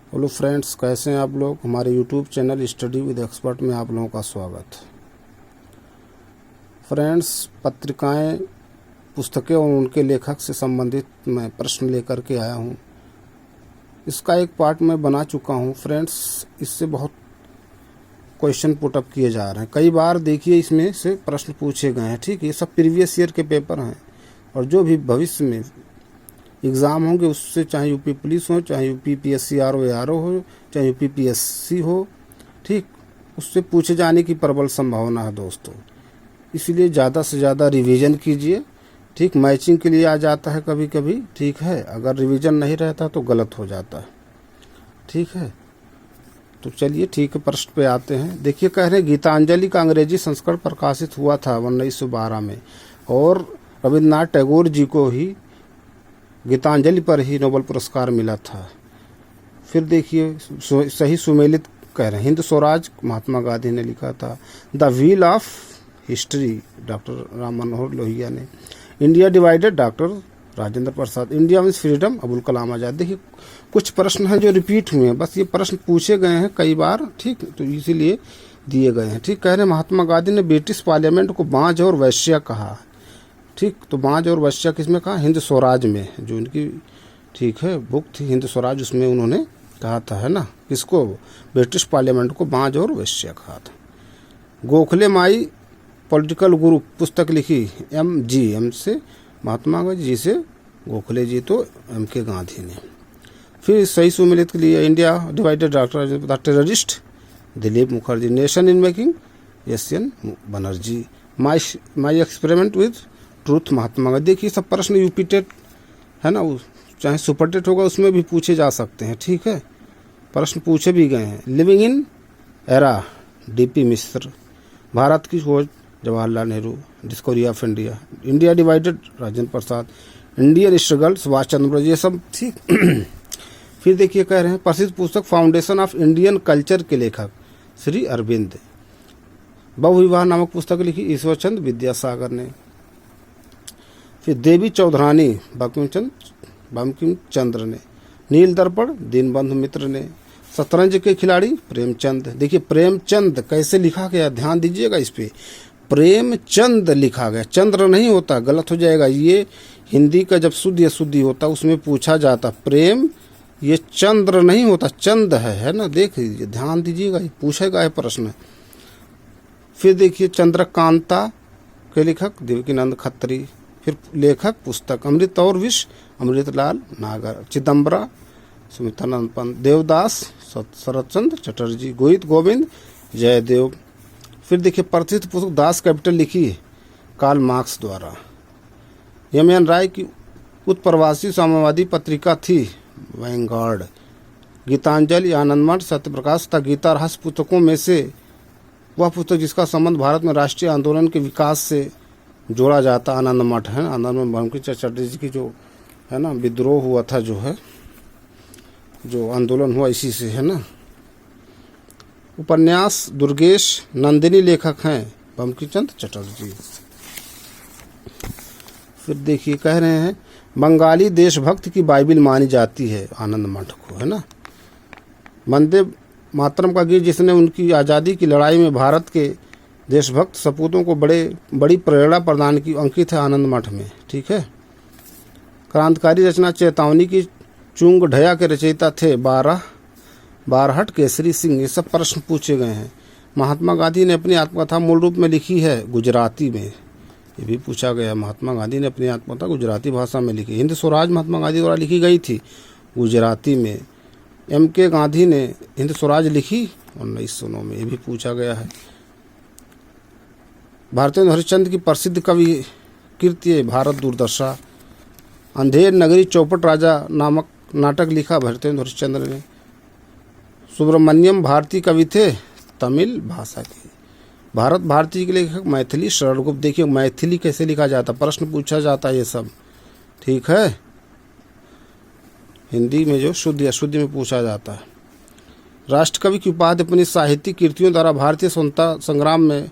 Hello friends, कैसे हैं आप लोग। हमारे YouTube channel study with expert में आप लोगों का स्वागत। फ्रेंड्स, पत्रिकाएं, पुस्तकें और उनके लेखक से संबंधित मैं प्रश्न लेकर के आया हूं। इसका एक पार्ट मैं बना चुका हूं। फ्रेंड्स, इससे बहुत क्वेश्चन पुटअप किए जा रहे हैं। कई बार देखिए इसमें से प्रश्न पूछे गए हैं। ठीक है, ये सब प्रीवियस ईयर के पेपर हैं और जो भी भविष्य में एग्ज़ाम होंगे उससे, चाहे यूपी पुलिस हो, चाहे यूपी पीएससी आरओ हो, चाहे यूपी पीएससी हो, ठीक, उससे पूछे जाने की प्रबल संभावना है दोस्तों। इसलिए ज़्यादा से ज़्यादा रिवीजन कीजिए। ठीक, मैचिंग के लिए आ जाता है कभी कभी, ठीक है। अगर रिवीजन नहीं रहता तो गलत हो जाता है, ठीक है। तो चलिए ठीक है, प्रश्न पे आते हैं। देखिए, कह रहे हैं गीतांजलि का अंग्रेजी संस्करण प्रकाशित हुआ था 1912 में और रविन्द्रनाथ टैगोर जी को ही गीतांजलि पर ही नोबेल पुरस्कार मिला था। फिर देखिए, सही सुमेलित कह रहे हैं हिंद स्वराज महात्मा गांधी ने लिखा था। The wheel of history doctor Ram Manohar Lohia ने। India divided doctor Rajendra Prasad. India means freedom Abul Kalam Azad. देखिए, कुछ प्रश्न हैं जो रिपीट हुए हैं, बस ये प्रश्न पूछे गए हैं कई बार, ठीक, तो इसीलिए दिए गए हैं। ठीक, कह रहे हैं महात्मा गांधी ने ब्रिटिश पार्लियामेंट को बांझ और वैश्य कहा। ठीक, तो बांझ और वैश्य किसमें कहा? हिंद स्वराज में, जो उनकी, ठीक है, बुक थी हिंद स्वराज, उसमें उन्होंने कहा था, है ना। किसको? ब्रिटिश पार्लियामेंट को बांझ और वैश्य कहा था। गोखले माई पॉलिटिकल गुरु पुस्तक लिखी एम से महात्मा गांधी जी से गोखले जी, तो एम के गांधी ने। फिर सही सुमेलित के लिए India divided doctor terrorist Dilip Mukherjee. Nation in making S N. Banerjee. My experiment with truth Mahatma Gandhi. देखिए, सब प्रश्न यूपी टेट है ना, चाहे सुपर टेट होगा उसमें भी पूछे जा सकते हैं, ठीक है। प्रश्न पूछे भी गए हैं। Living in era DP Mishra. Bharat की खोज Jawaharlal Nehru. Discovery of India. India divided Rajendra Prasad. Indian struggle Subhash Chandra Bose. ये सब ठीक। फिर देखिए, कह रहे हैं प्रसिद्ध पुस्तक फाउंडेशन ऑफ इंडियन कल्चर के लेखक श्री अरविंद। बहुविवाह नामक पुस्तक लिखी ईश्वरचंद विद्यासागर ने। फिर देवी चौधरानी बंकिम चंद्र ने। नील दर्पण दीनबंधु मित्र ने। शतरंज के खिलाड़ी प्रेमचंद। देखिए, प्रेमचंद कैसे लिखा गया, ध्यान दीजिएगा इस पे। प्रेमचंद लिखा गया, चंद्र नहीं होता, गलत हो जाएगा। ये हिंदी का जब शुद्ध या शुद्धि होता उसमें पूछा जाता प्रेम, ये चंद्र नहीं होता, चंद है ना। देख लीजिए, ध्यान दीजिएगा, ये पूछेगा है प्रश्न। फिर देखिए, चंद्रकांता के लेखक देवकीनंद खत्री। फिर लेखक पुस्तक अमृत और विष अमृतलाल नागर। चिदम्बरा सुमित्रानंद पंत। देवदास शरदचंद्र चटर्जी। गोहित गोविंद जयदेव। फिर देखिए, प्रसिद्ध पुस्तक दास कैपिटल लिखी है कार्ल मार्क्स द्वारा। एम.एन. राय की उत्प्रवासी साम्यवादी पत्रिका थी वैंगार्ड। गीतांजलि, आनंदमठ, सत्यप्रकाश तथा गीता रहस्य पुस्तकों में से वह पुस्तक जिसका संबंध भारत में राष्ट्रीय आंदोलन के विकास से जोड़ा जाता आनंद मठ है। आनंद में बंकिम चटर्जी की जो है ना विद्रोह हुआ था, जो है जो आंदोलन हुआ इसी से, है ना। उपन्यास दुर्गेश नंदिनी लेखक हैं बंकिम चंद्र चटर्जी। फिर देखिए, कह रहे हैं बंगाली देशभक्त की बाइबिल मानी जाती है आनंद मठ को, है ना। वंदे मातरम का गीत जिसने उनकी आज़ादी की लड़ाई में भारत के देशभक्त सपूतों को बड़ी प्रेरणा प्रदान की, अंकित है आनंद मठ में, ठीक है। क्रांतिकारी रचना चेतावनी की चुंग ढया के रचयिता थे बारहट केसरी सिंह। ये सब प्रश्न पूछे गए हैं। महात्मा गांधी ने अपनी आत्मकथा मूल रूप में लिखी है गुजराती में, ये भी पूछा गया। महात्मा गांधी ने अपनी आत्मकथा गुजराती भाषा में लिखी। हिंद स्वराज महात्मा गांधी द्वारा लिखी गई थी गुजराती में। एम के गांधी ने हिंद स्वराज लिखी 1909 में, ये भी पूछा गया है। भारतेंद्र हरिश्चंद्र की प्रसिद्ध कवि कृति है भारत दुर्दशा। अंधेर नगरी चौपट राजा नामक नाटक लिखा भारतेंद्र हरिश्चंद्र ने। सुब्रमण्यम भारती कवि थे तमिल भाषा के। भारत भारती के लेखक मैथिली शरण गुप्त। देखिए, मैथिली कैसे लिखा जाता, प्रश्न पूछा जाता है ये सब, ठीक है। हिंदी में जो शुद्ध या शुद्ध में पूछा जाता है। राष्ट्रकवि की उपाधि अपनी साहित्यिक कृतियों द्वारा भारतीय स्वतंत्रता संग्राम में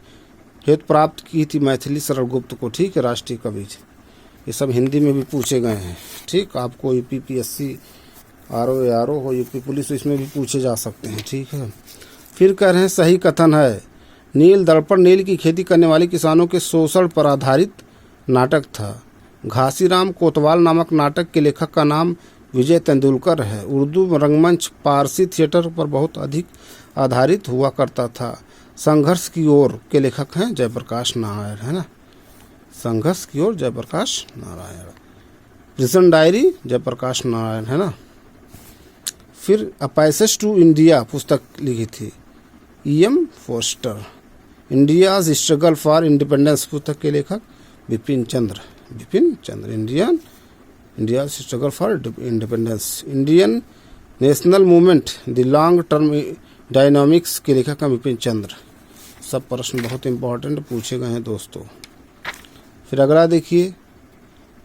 हेतु प्राप्त की थी मैथिली शरण गुप्त को, ठीक है, राष्ट्रीय कवि। ये सब हिंदी में भी पूछे गए हैं, ठीक। आपको यूपीपीएससी RO हो यूपी पुलिस, तो इसमें भी पूछे जा सकते हैं, ठीक है। फिर कह रहे हैं सही कथन है, नील दर्पण नील की खेती करने वाले किसानों के शोषण पर आधारित नाटक था। घासीराम कोतवाल नामक नाटक के लेखक का नाम विजय तेंदुलकर है। उर्दू रंगमंच पारसी थिएटर पर बहुत अधिक आधारित हुआ करता था। संघर्ष की ओर के लेखक हैं जयप्रकाश नारायण, है ना, संघर्ष की ओर जयप्रकाश नारायण। प्रिजन डायरी जयप्रकाश नारायण, है ना। फिर अ पैसेज टू इंडिया पुस्तक लिखी थी E.M. Forster. India's struggle for independence पुस्तक के लेखक Bipin Chandra. India struggle for independence. Indian national movement the long term dynamics के लेखक हैं बिपिन चंद्र। सब प्रश्न बहुत इंपॉर्टेंट पूछे गए हैं दोस्तों। फिर अगला देखिए,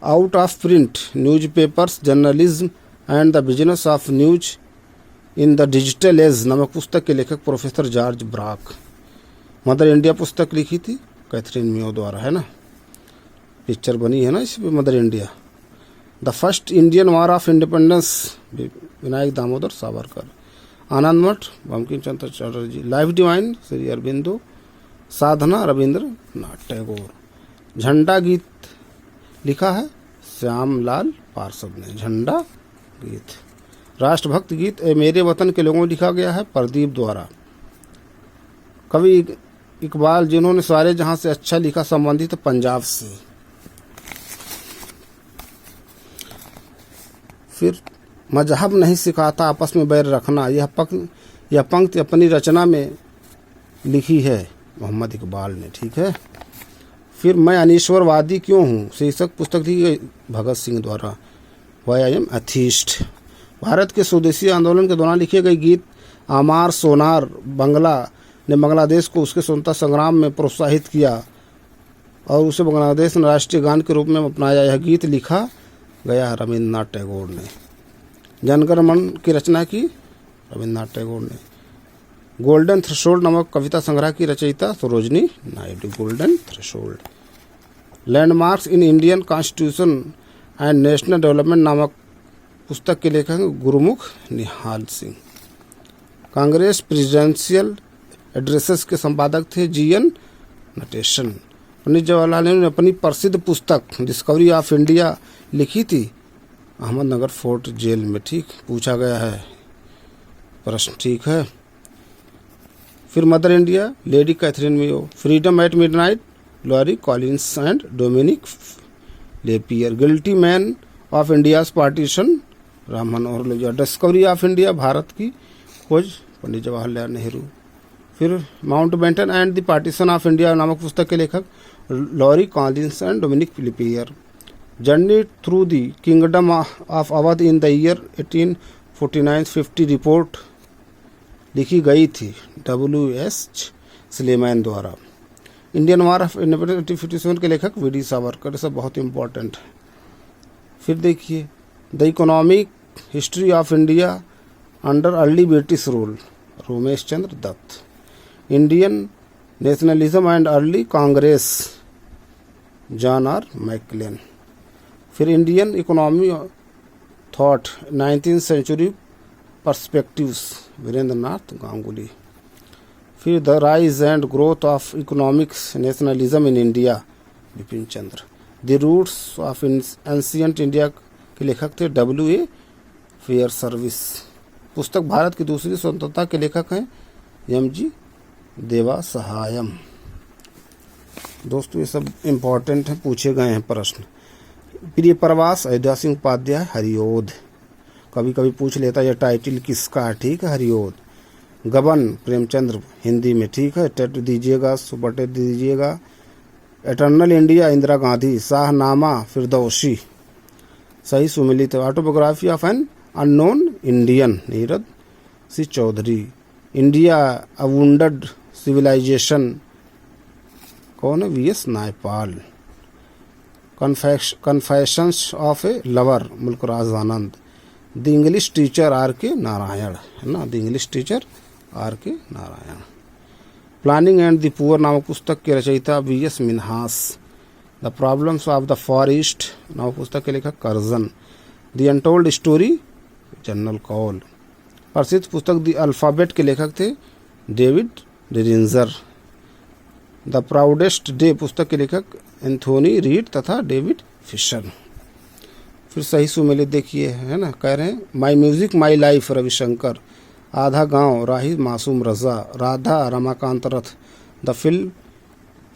out of print newspapers journalism and the business of news in the digital age नामक पुस्तक के लेखक professor George Barack. Mother India पुस्तक लिखी थी कैथरीन मियो द्वारा, है ना, पिक्चर बनी है ना इस पे mother India. The first Indian war of independence Vinayak Damodar Savarkar. Anand Math Bankim Chandra Chatterjee. Life divine Shri Aurobindo. Sadhana Rabindranath Tagore. झंडा गीत लिखा है श्यामलाल पार्षद ने, झंडा गीत। राष्ट्रभक्त गीत ए मेरे वतन के लोगों लिखा गया है प्रदीप द्वारा। कवि इकबाल जिन्होंने सारे जहां से अच्छा लिखा संबंधित पंजाब से। फिर मजहब नहीं सिखाता आपस में बैर रखना, यह पंक्ति अपनी रचना में लिखी है मोहम्मद इकबाल ने, ठीक है। फिर मैं अनीश्वरवादी क्यों हूँ शीर्षक पुस्तक थी भगत सिंह द्वारा। Why I am atheist. Bharat के स्वदेशी आंदोलन के दौरान लिखे गए गीत आमार सोनार बंगला ने बांग्लादेश को उसके स्वतंत्रता संग्राम में प्रोत्साहित किया और उसे बांग्लादेश ने राष्ट्रीय गान के रूप में अपनाया। यह गीत लिखा गया रविंद्रनाथ टैगोर ने। जनगण मन की रचना की रविंद्रनाथ टैगोर ने। गोल्डन थ्रेशोल्ड नामक कविता संग्रह की रचयिता Sarojini Naidu. Golden threshold. Landmarks in Indian constitution and national development नामक पुस्तक के लेखक गुरुमुख निहाल सिंह। कांग्रेस प्रेसिडेंशियल एड्रेसेस के संपादक थे GN नटेशन। पंडित जवाहरलाल नेहरू ने अपनी प्रसिद्ध पुस्तक डिस्कवरी ऑफ इंडिया लिखी थी अहमदनगर फोर्ट जेल में, ठीक, पूछा गया है प्रश्न, ठीक है। फिर mother India lady Katherine Mayo. Freedom at midnight Larry Collins and Dominique Lapierre. Guilty man of India's partition Ram Manohar Lohia. Discovery of India Bharat की खोज पंडित जवाहरलाल नेहरू। फिर Mountbatten and the partition of India नामक पुस्तक के लेखक Larry Collins and Dominique Lapierre. Journey through the kingdom of Awadh in the year 1849-50 report लिखी गई थी W.S. स्लेमैन द्वारा। इंडियन वॉर ऑफ इंडिपेंडेंस 1857 के लेखक V.D. सावरकर। सब बहुत इंपॉर्टेंट है। फिर देखिए the economic history of India under early British rule Romesh Chandra Dutt. Indian nationalism and early Congress John R McLane. फिर Indian economy thought 19th century perspectives Virendra Nath Ganguly. फिर the rise and growth of economics nationalism in India Bipin Chandra. The roots of ancient India के लेखक थे W.A. Fairservis. पुस्तक भारत की दूसरी स्वतंत्रता के लेखक हैं M.G. देवा सहायम। दोस्तों ये सब इम्पॉर्टेंट हैं, पूछे गए हैं प्रश्न। प्रिय प्रवास अयोध्या सिंह उपाध्याय हरिओद। कभी कभी पूछ लेता यह टाइटल किसका है, ठीक है, हरिओद। गबन प्रेमचंद्र हिंदी में, ठीक है, टेट दीजिएगा, सुपर टेट दीजिएगा। Eternal India Indira Gandhi. शाहनामा फिरदौसी सही सुमिलित। Autobiography of an unknown Indian Nirad C Chaudhuri. India a wounded civilization कौन है, V.S. Naipaul. Confessions of a lover Mulk Raj Anand. The English teacher R.K. Narayan, है ना, the English teacher R.K. Narayan. Planning and the poor नामक पुस्तक के रचयिता V.S. Minhas. The problems of the far east नामक पुस्तक के लेखक Curzon. The untold story general call. प्रसिद्ध पुस्तक द अल्फ़ाबेट के लेखक थे डेविड डिरिंजर। द प्राउडेस्ट डे पुस्तक के लेखक एंथोनी रीड तथा डेविड फिशर। फिर सही सुमेलित देखिए, है ना, कह रहे हैं माई म्यूजिक माई लाइफ रविशंकर, आधा गांव राही मासूम रजा, राधा रमाकांत रथ, द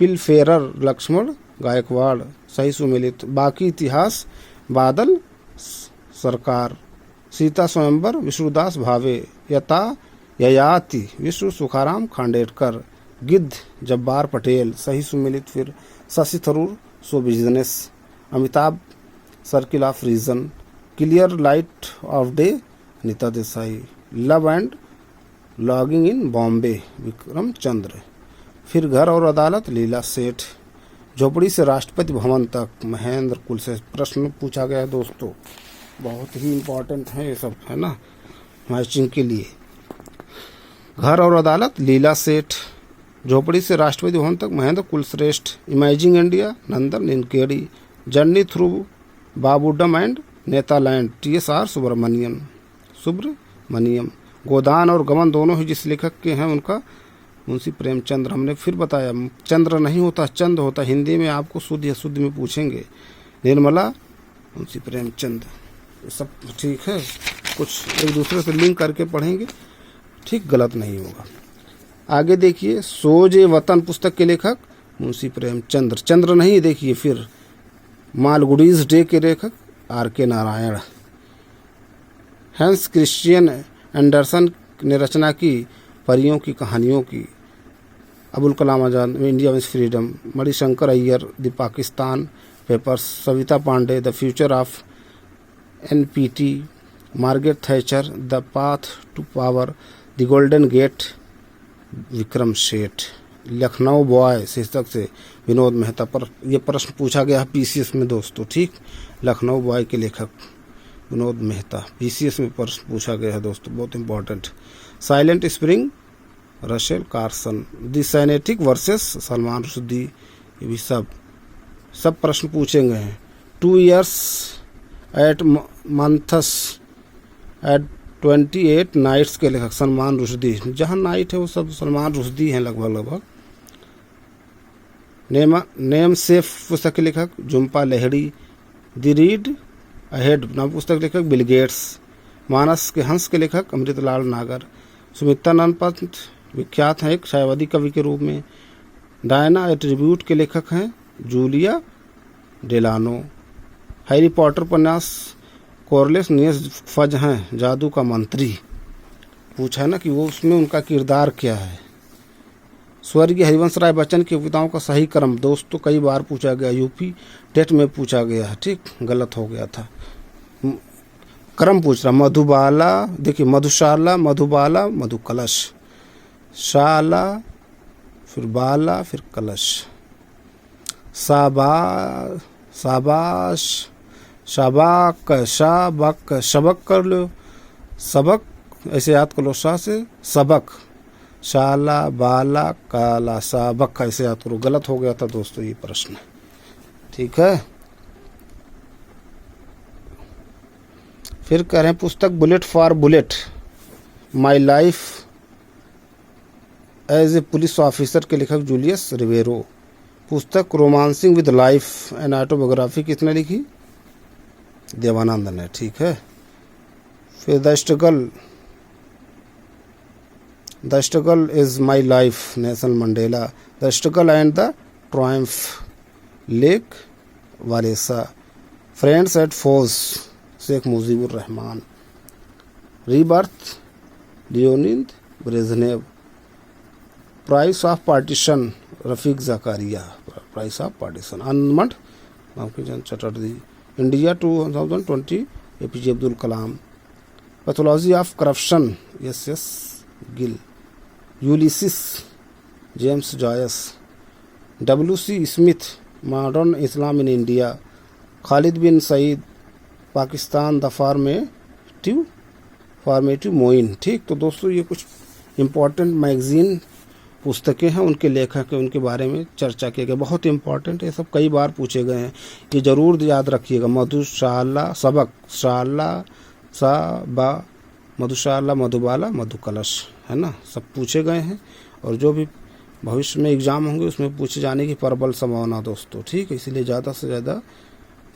पिलफेरर लक्ष्मण गायकवाड़। सही सुमेलित बाकी इतिहास बादल सरकार, सीता स्वयंवर विष्णुदास भावे, ययाति विष्णु सुखाराम खांडेडकर, गिद्ध जब्बार पटेल। सही सुमेलित फिर Shashi Tharoor show business, Amitabh circle of reason, clear light of day Anita Desai, love and longing in Bombay Vikram Chandra. फिर घर और अदालत लीला सेठ, झोपड़ी से राष्ट्रपति भवन तक महेंद्र कुल से प्रश्न पूछा गया है दोस्तों, बहुत ही इम्पोर्टेंट है ये सब, है ना, मैचिंग के लिए। घर और अदालत लीला सेठ, झोपड़ी से राष्ट्रपति भवन तक Mahendra Kulshreshtha, imagining India Nandan Nilekani, journey through Babudom and Netaland TSR Subramanian. Godan और गमन दोनों ही जिस लेखक के हैं उनका मुंशी प्रेमचंद्र। हमने फिर बताया चंद्र नहीं होता चंद होता, हिंदी में आपको शुद्ध या शुद्ध में पूछेंगे। निर्मला मुंशी प्रेमचंद, सब ठीक है, कुछ एक दूसरे से लिंक करके पढ़ेंगे, ठीक गलत नहीं होगा। आगे देखिए सोजे वतन पुस्तक के लेखक मुंशी प्रेमचंद्र, चंद्र नहीं, देखिए फिर मालगुडीज डे के लेखक RK Narayan. Hans Christian Andersen ने रचना की परियों की कहानियों की। Abul Kalam Azad India with freedom, Mani Shankar Aiyar the Pakistan papers, Savita Pande the future of NPT, Margaret Thatcher the path to power, the golden gate Vikram Seth. Lucknow boy शीर्षक से विनोद मेहता पर यह प्रश्न पूछा गया है PCS में दोस्तों, ठीक। लखनऊ बॉय के लेखक विनोद मेहता, PCS में प्रश्न पूछा गया है दोस्तों, बहुत important. Silent spring Rachel Carson, the satanic verses Salman Rushdie, ये भी सब प्रश्न पूछे गए हैं। 2 years eight months eight 28 nights के लेखक सलमान रुश्दी, जहाँ नाइट है वो सब सलमान रुश्दी हैं लगभग। नेम सेफ पुस्तक के लेखक Jhumpa Lahiri, the read ahead नाम पुस्तक लेखक बिल गेट्स, मानस के हंस के लेखक अमृतलाल नागर। सुमित्रानंद पंत विख्यात हैं एक छायावादी कवि के रूप में। डायना एट्रीब्यूट के लेखक हैं जूलिया डेलानो। हैरी पॉटर उपन्यास कोरलेस नियस फज हैं जादू का मंत्री, पूछा है ना कि वो उसमें उनका किरदार क्या है। स्वर्गीय हरिवंश राय बच्चन की कविताओं का सही क्रम दोस्तों कई बार पूछा गया, UP टेट में पूछा गया है, ठीक, गलत हो गया था, क्रम पूछ रहा। मधुबाला देखिए, मधुशाला मधुबाला मधुकलश, शाला फिर बाला फिर कलश, साबाश शाबाक शाबक शबक कर लो, सबक ऐसे याद कर लो, शाह से सबक, शाला बाला काला साबक ऐसे याद करो। गलत हो गया था दोस्तों ये प्रश्न, ठीक है। फिर कह रहे हैं पुस्तक bullet for bullet, my life as a police officer के लेखक जूलियस रिवेरो। पुस्तक romancing with life and autobiography किसने लिखी? देवानंद ने, ठीक है। फिर the struggle is my life Nelson Mandela, the struggle and the triumph Lech Walesa, friends at force Sheikh Mujibur Rahman, rebirth Leonid Brezhnev, price of partition Rafiq Zakaria, price of partition अनमड Bankim Chand Chatterjee, India 2020 APJ Abdul Kalam, pathology of corruption SS Gill, Ulysses James Joyce, WC Smith modern Islam in India, Khalid bin Saeed Pakistan the formative मोइन, ठीक। तो दोस्तों ये कुछ important magazine पुस्तकें हैं, उनके लेखक हैं, उनके बारे में चर्चा किया गया, बहुत इंपॉर्टेंट है, सब कई बार पूछे गए हैं, ये जरूर याद रखिएगा। मधुशाला सबक, शाला सा बा मधुशाला मधुबाला मधुकलश, है ना, सब पूछे गए हैं और जो भी भविष्य में एग्ज़ाम होंगे उसमें पूछे जाने की प्रबल संभावना दोस्तों। ठीक है, इसलिए ज़्यादा से ज़्यादा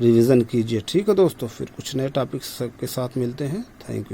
रिवीजन कीजिए। ठीक है दोस्तों, फिर कुछ नए टॉपिक्स के साथ मिलते हैं। Thank you.